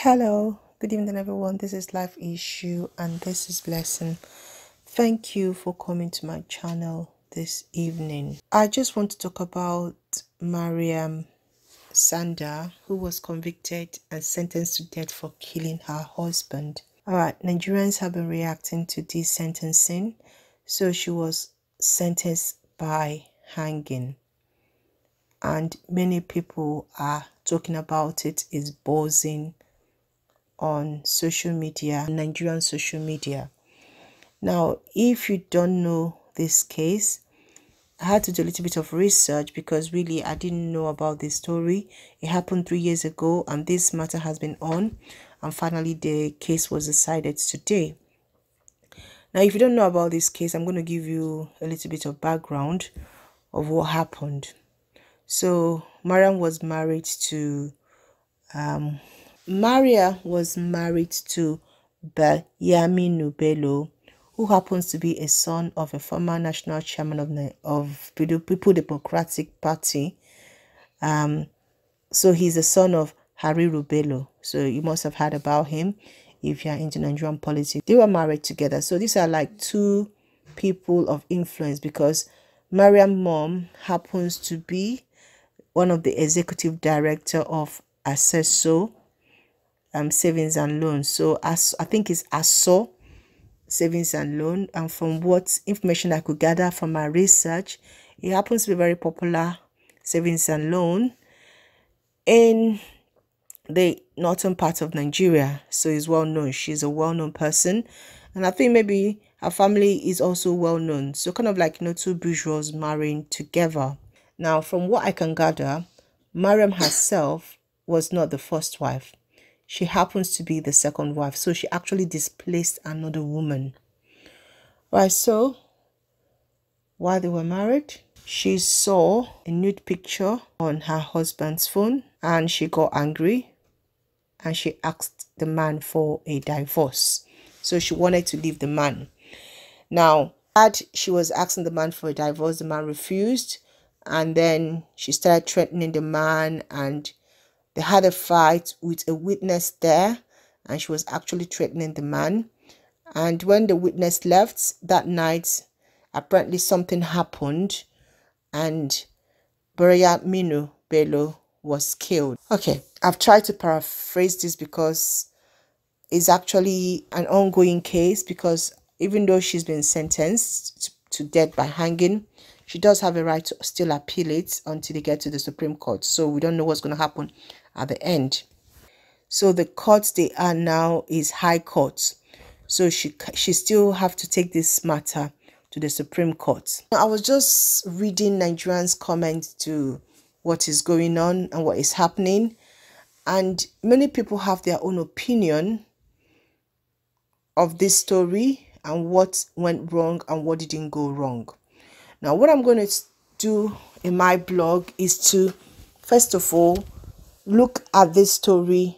Hello, good evening everyone. This is Life Issue and this is Blessing. Thank you for coming to my channel this evening. I just want to talk about Maryam Sanda, who was convicted and sentenced to death for killing her husband. Alright, Nigerians have been reacting to this sentencing. So she was sentenced by hanging. And many people are talking about it, is buzzing on social media, Nigerian social media. Now, if you don't know this case, I had to do a little bit of research because really I didn't know about this story. It happened 3 years ago and this matter has been on, and finally the case was decided today. Now, if you don't know about this case, I'm going to give you a little bit of background of what happened. So Maria was married to Yaminu Bello, who happens to be a son of a former national chairman of People Democratic Party. So he's the son of Hariru Bello. So you must have heard about him if you're into Nigerian politics. They were married together. So these are like two people of influence because Maryam's mom happens to be one of the executive director of Acesso Savings and Loans. So I think it's ASO Savings and Loan, and from what information I could gather from my research, it happens to be very popular savings and loan in the northern part of Nigeria. So it's well known. She's a well-known person, and I think maybe her family is also well known. So kind of like, two bourgeois marrying together. Now, from what I can gather, Maryam herself was not the first wife. She happens to be the second wife. So she actually displaced another woman. Right, so while they were married, she saw a nude picture on her husband's phone and she got angry and she asked the man for a divorce. So she wanted to leave the man. Now, as she was asking the man for a divorce, the man refused. And then she started threatening the man, and they had a fight with a witness there, and she was actually threatening the man. And when the witness left that night, apparently something happened and Maryam Bello was killed. Okay, I've tried to paraphrase this because it's actually an ongoing case, because even though she's been sentenced to death by hanging, she does have a right to still appeal it until they get to the Supreme Court. So we don't know what's going to happen at the end. So the court they are now is High Court. So she still have to take this matter to the Supreme Court. I was just reading Nigerians' comments to what is going on and what is happening. And many people have their own opinion of this story and what went wrong and what didn't go wrong. Now, what I'm going to do in my blog is to, first of all, look at this story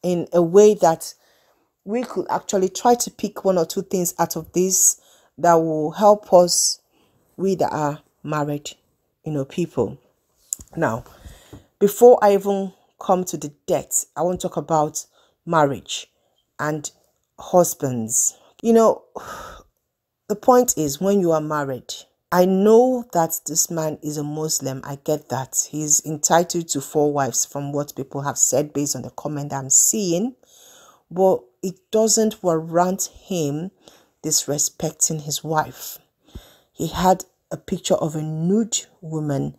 in a way that we could actually try to pick one or two things out of this that will help us, we that are married, people. Now, before I even come to the death, I want to talk about marriage and husbands. The point is, when you are married, I know that this man is a Muslim. I get that. He's entitled to 4 wives from what people have said based on the comment I'm seeing. But it doesn't warrant him disrespecting his wife. He had a picture of a nude woman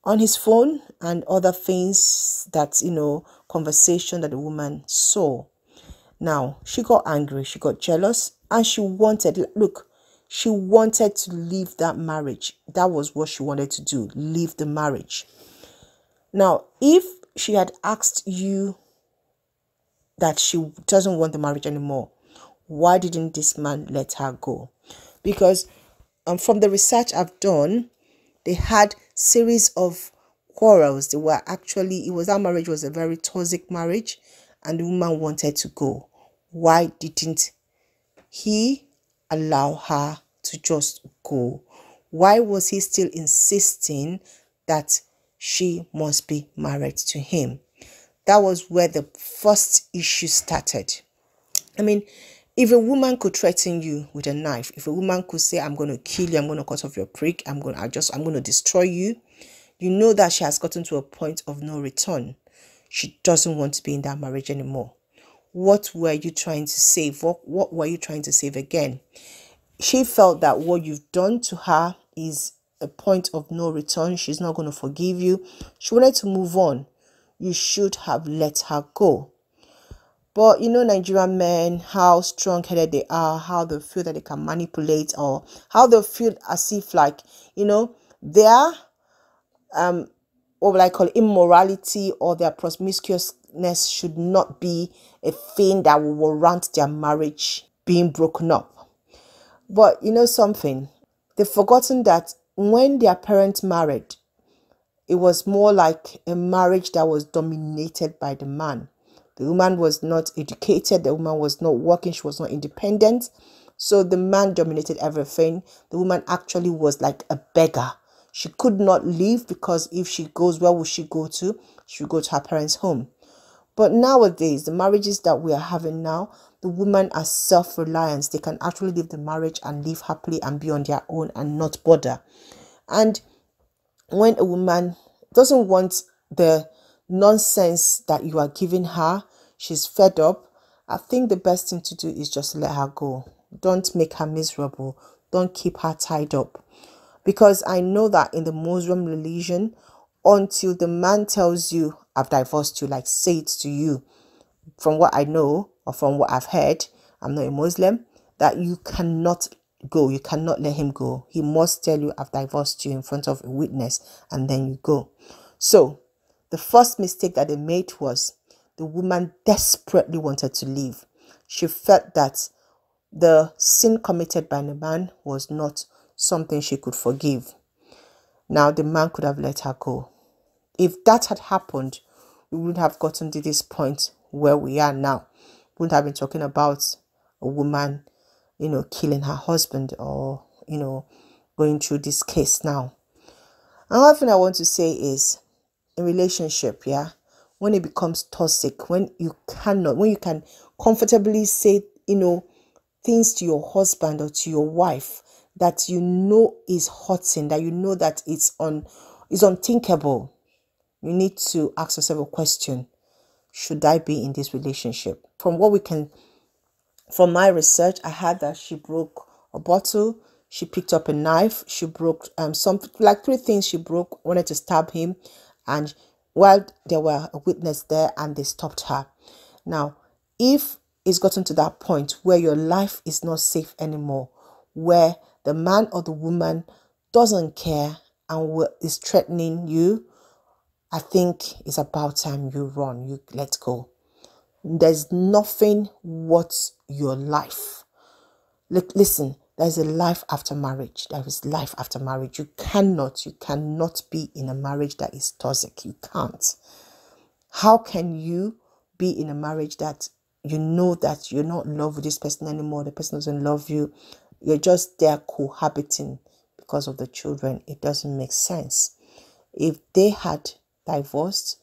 on his phone and other things that, conversation that the woman saw. Now, she got angry, she got jealous, and she wanted to leave that marriage. That was what she wanted to do, leave the marriage. Now, if she had asked you that she doesn't want the marriage anymore, why didn't this man let her go? Because from the research I've done, they had series of quarrels. That marriage was a very toxic marriage, and the woman wanted to go. Why didn't he allow her to just go? Why was he still insisting that she must be married to him? that was where the first issue started. I mean, if a woman could threaten you with a knife, if a woman could say, I'm going to kill you, I'm going to cut off your prick, I'm going to destroy you, you know that she has gotten to a point of no return. She doesn't want to be in that marriage anymore. What were you trying to save? What were you trying to save again? She felt that what you've done to her is a point of no return. She's not going to forgive you. She wanted to move on. You should have let her go. But you know, Nigerian men, how strong-headed they are, how they feel that they can manipulate, or how they feel as if like, you know, their what would I call it, immorality or their promiscuousness should not be a thing that will warrant their marriage being broken up. But you know something, they've forgotten that when their parents married, it was more like a marriage that was dominated by the man. The woman was not educated, the woman was not working, she was not independent. So the man dominated everything. The woman actually was like a beggar. She could not leave because if she goes, where will she go to? She would go to her parents' home. But nowadays, the marriages that we are having now, the women are self-reliant. They can actually leave the marriage and live happily and be on their own and not bother. And when a woman doesn't want the nonsense that you are giving her, she's fed up, I think the best thing to do is just let her go. Don't make her miserable. Don't keep her tied up. Because I know that in the Muslim religion, until the man tells you, I've divorced you, like say it to you, from what I know or from what I've heard, I'm not a Muslim, that you cannot go. You cannot let him go. He must tell you, I've divorced you in front of a witness, and then you go. So the first mistake that they made was the woman desperately wanted to leave. She felt that the sin committed by the man was not something she could forgive. Now the man could have let her go. If that had happened, we wouldn't have gotten to this point where we are now. We wouldn't have been talking about a woman, you know, killing her husband or, you know, going through this case now. Another thing I want to say is, in relationship, yeah, when it becomes toxic, when you can comfortably say, you know, things to your husband or to your wife that you know is hurting, that you know that it's unthinkable, you need to ask yourself a question. Should I be in this relationship? From my research, I had that she broke a bottle, she picked up a knife, she broke like 3 things she broke, wanted to stab him, and while there were a witness there and they stopped her. Now, if it's gotten to that point where your life is not safe anymore, where the man or the woman doesn't care and is threatening you, I think it's about time you run, you let go. There's nothing worth your life. Listen, there's a life after marriage. There is life after marriage. You cannot be in a marriage that is toxic. You can't. How can you be in a marriage that you know that you're not in love with this person anymore, the person doesn't love you, you're just there cohabiting because of the children? It doesn't make sense. If they had divorced,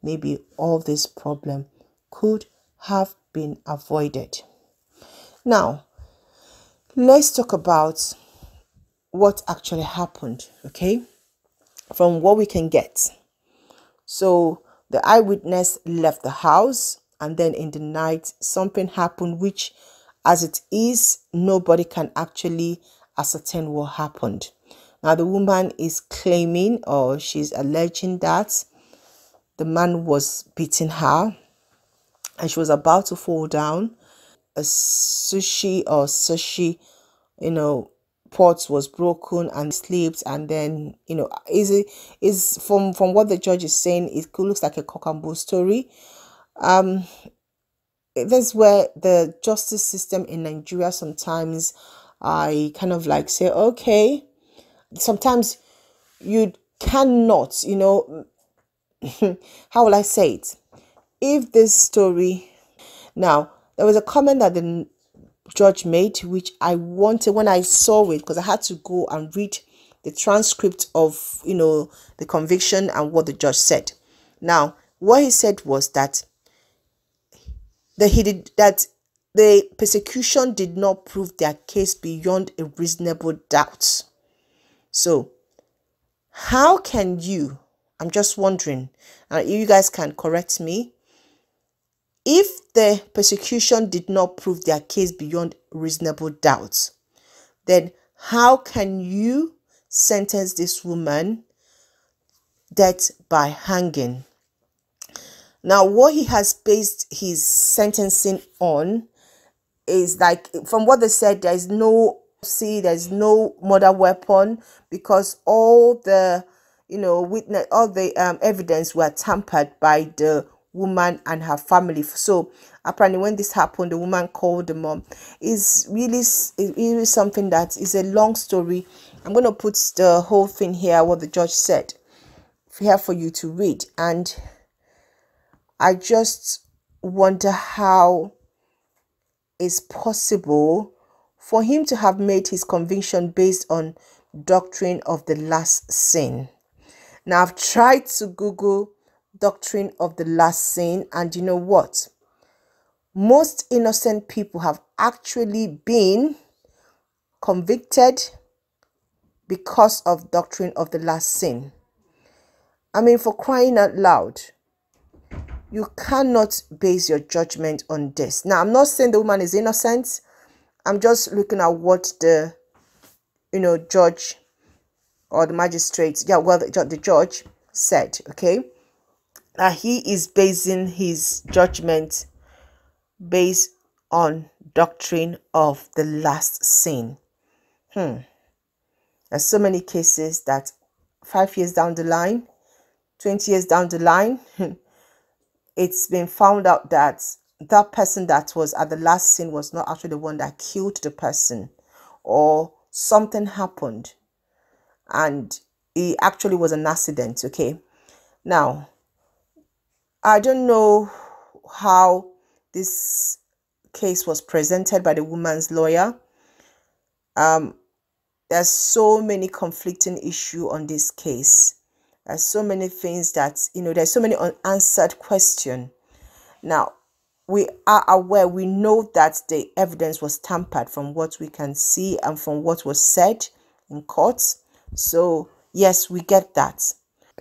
maybe all this problem could have been avoided. Now, let's talk about what actually happened, okay? From what we can get. So the eyewitness left the house, and then in the night something happened, which, as it is, nobody can actually ascertain what happened. Now the woman is claiming, or she's alleging, that the man was beating her and she was about to fall down. A sushi, you know, pot was broken and slipped, and then, you know, is from what the judge is saying, it looks like a cock and bull story. That's where the justice system in Nigeria, sometimes I kind of like say, okay, sometimes you cannot, you know, how will I say it? If this story, now there was a comment that the judge made, which I wanted, when I saw it, because I had to go and read the transcript of, you know, the conviction and what the judge said. Now, What he said was that the prosecution did not prove their case beyond a reasonable doubt. So how can you, I'm just wondering, you guys can correct me, if the prosecution did not prove their case beyond reasonable doubt, then how can you sentence this woman death by hanging? Now, what he has based his sentencing on is, like, from what they said, there's no murder weapon, because all the evidence were tampered by the woman and her family. So apparently when this happened, the woman called the mom. It's really something that is a long story. I'm going to put the whole thing here, what the judge said, here for you to read. And I just wonder how it's possible for him to have made his conviction based on doctrine of the last sin. Now, I've tried to Google doctrine of the last sin, and you know what? Most innocent people have actually been convicted because of doctrine of the last sin. I mean, for crying out loud, you cannot base your judgment on this. Now, I'm not saying the woman is innocent. I'm just looking at what the judge or the magistrate, the judge said, okay? That he is basing his judgment based on doctrine of the last sin. There's so many cases that 5 years down the line, 20 years down the line, it's been found out that that person that was at the last sin was not actually the one that killed the person, or something happened and it actually was an accident. Okay, now I don't know how this case was presented by the woman's lawyer. There's so many conflicting issues on this case. There's so many things that, there's so many unanswered questions. Now, we are aware, we know that the evidence was tampered from what we can see and from what was said in court. So, yes, we get that.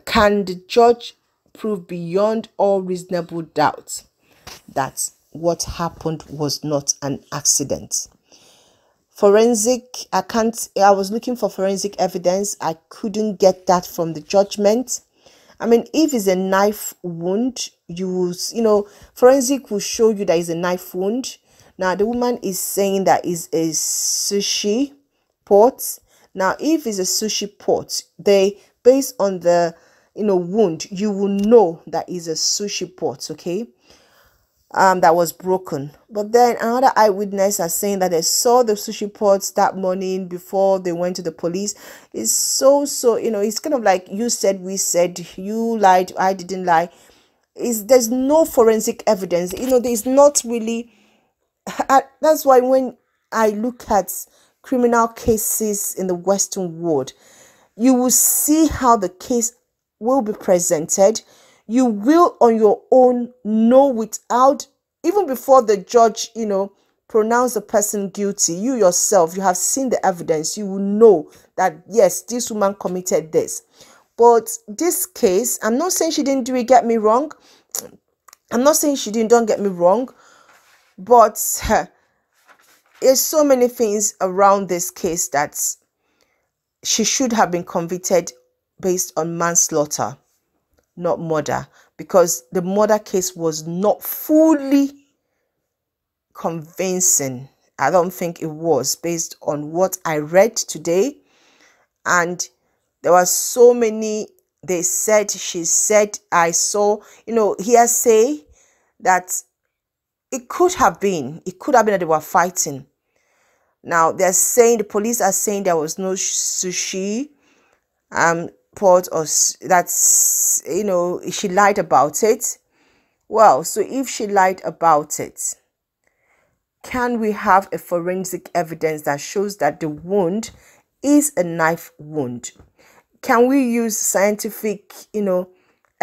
Can the judge prove beyond all reasonable doubt that what happened was not an accident? Forensic, I was looking for forensic evidence. I couldn't get that from the judgment. I mean, if it's a knife wound, forensic will show you that it's a knife wound. Now, the woman is saying that is a sushi pot. Now, if it's a sushi pot, based on the, wound, you will know that is a sushi pot, okay? That was broken. But then another eyewitness are saying that they saw the sushi pots that morning before they went to the police. It's so it's kind of like you said, we said, you lied, I didn't lie. There's no forensic evidence. There's not really. That's why when I look at criminal cases in the Western world, you will see how the case will be presented. You will on your own know, without, even before the judge, pronounce the person guilty, you yourself, you have seen the evidence, you will know that, yes, this woman committed this. But this case, I'm not saying she didn't do it, get me wrong. I'm not saying she didn't, don't get me wrong. But there's so many things around this case that she should have been convicted based on manslaughter, not murder, because the murder case was not fully convincing. I don't think it was, based on what I read today. And there were so many, they said, she said, I saw, hearsay that it could have been that they were fighting. Now they're saying, the police are saying there was no sushi pot, or that's, she lied about it. Well, so if she lied about it, can we have a forensic evidence that shows that the wound is a knife wound? Can we use scientific,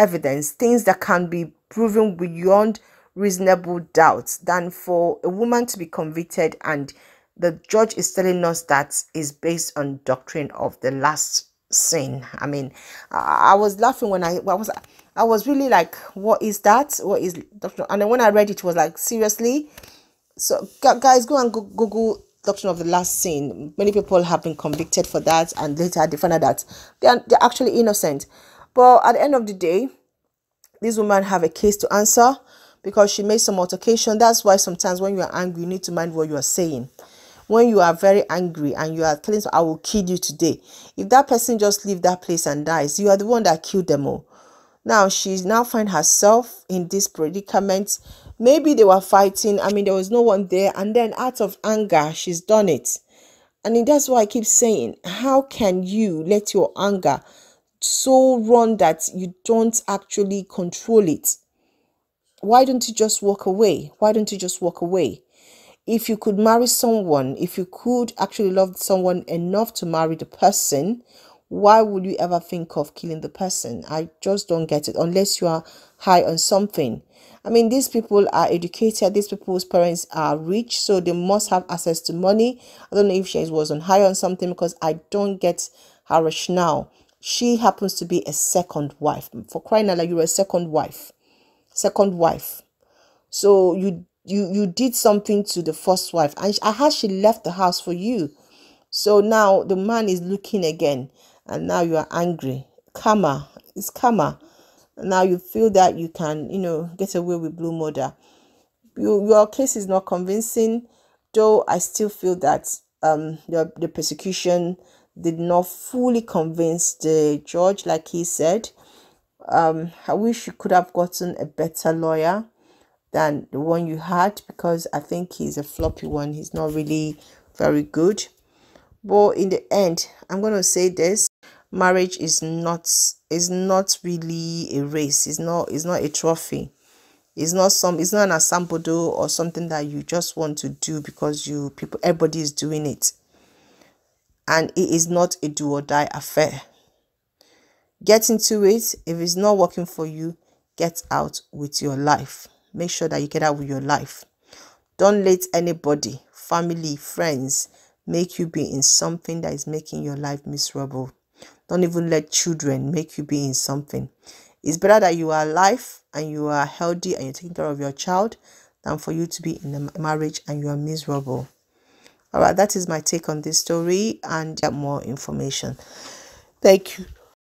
evidence, things that can be proven beyond reasonable doubt, than for a woman to be convicted and the judge is telling us that is based on doctrine of the last sin. I mean, I was laughing when I was really like, what is that? What is doctrine? And then when I read it, it was like, seriously? So guys, go and Google doctrine of the last sin. Many people have been convicted for that, and later they find out that they're actually innocent. But at the end of the day, this woman have a case to answer because she made some altercation. That's why sometimes when you are angry, you need to mind what you are saying. When you are very angry and you are telling someone, I will kill you today, if that person just leave that place and dies, you are the one that killed them all. Now she's now find herself in this predicament. Maybe they were fighting, I mean, there was no one there, and then out of anger she's done it. And that's why I keep saying, how can you let your anger so run that you don't actually control it? Why don't you just walk away? Why don't you just walk away? If you could marry someone, if you could actually love someone enough to marry the person, why would you ever think of killing the person? I just don't get it, unless you are high on something. I mean, these people are educated, these people's parents are rich, so they must have access to money. I don't know if she was on high on something, because I don't get her rationale. She happens to be a second wife. For crying out loud, you're a second wife. Second wife. So you did something to the first wife, and she left the house for you. So now the man is looking again, and now you are angry. Karma. It's karma. Now you feel that you can, get away with blue murder. Your case is not convincing, though I still feel that the prosecution did not fully convince the judge, like he said. I wish you could have gotten a better lawyer than the one you had, because I think he's a floppy one. He's not really very good. But in the end, I'm going to say this: marriage is not really a race. It's not a trophy. It's not an assemble or something that you just want to do because everybody is doing it. And it is not a do or die affair. Get into it. If it's not working for you, get out with your life. Make sure that you get out with your life. Don't let anybody, family, friends, make you be in something that is making your life miserable. Don't even let children make you be in something. It's better that you are alive and you are healthy and you're taking care of your child than for you to be in a marriage and you are miserable. All right, that is my take on this story, and get more information. Thank you.